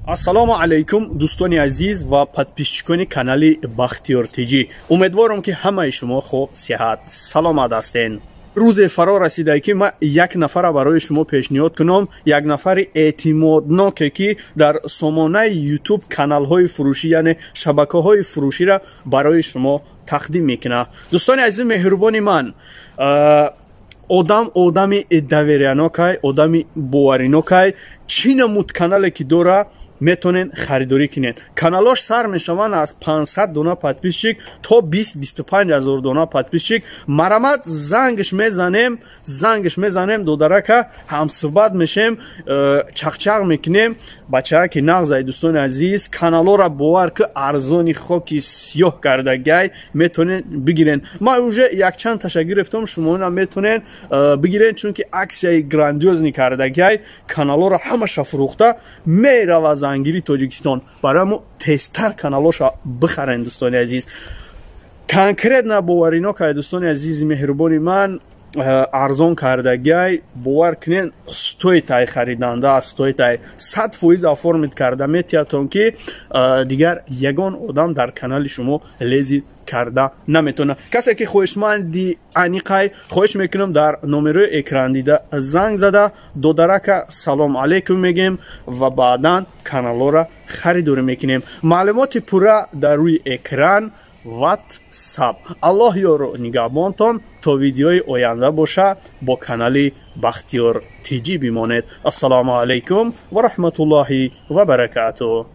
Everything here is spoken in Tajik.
ассалому алайкум дӯстони азиз ва подписчикони канали Бахтиёр Тиҷӣ. Умедворам ки ҳамаи шумо хуб, сиҳат, саломат ҳастед. рӯзе фаро расида ки ман як нафара барои шумо пешниҳод кунам, як нафари эътимодноке ки дар сомонаи YouTube каналҳои фурӯшӣ, яъне шабакаҳои фурӯширо барои шумо тақдим мекунад. дӯстони азиз меҳрубони ман, одами довериянокай, одами боваринокай, чӣ намуд канале ки дора метонен харидорӣ кунен. Каналош сар мешаванд аз 500 дона подписчик то 20-25 ҳазор дона подписчик. Марамат зангш мезанем додарака ҳамсуҳбат мешем, чақчақ мекунем. Бачаҳа ки нағзай дӯстони азиз, каналора бовар ки арзони хоки сиёҳ карда гай метонен бигирен. Ман уже якчанд таша гирифтам, шумоам метонен бигирен, чунки аксияи грандиозни карда гай каналора ҳамаша фурӯхта меравад зангири Тоҷикистон. Барои тезтар каналоша бихарен дӯстони азиз. Конкретна боваринокай дӯстони азизи меҳрубони ман, арзон кардагай бовар кунен, стоитай хариданда, стоитай 100% оформит карда метиятон ки дигар ягон одам дар канали шумо лези карда наметона. Касе ки хоҳишманди аниқай, хоҳиш мекунам дар номерои экран дида занг зада додарака салом алейкум мегем ва баъдан каналора харидорӣ мекунем. маълумоти пурра дар рӯи экран WhatsApp. Аллоҳ ёру нигаҳбонтон то видеои оянда боша бо канали Бахтиёр Тиҷӣ бимонед. Ассалому алайкум ва раҳматуллоҳи ва баракатуҳ.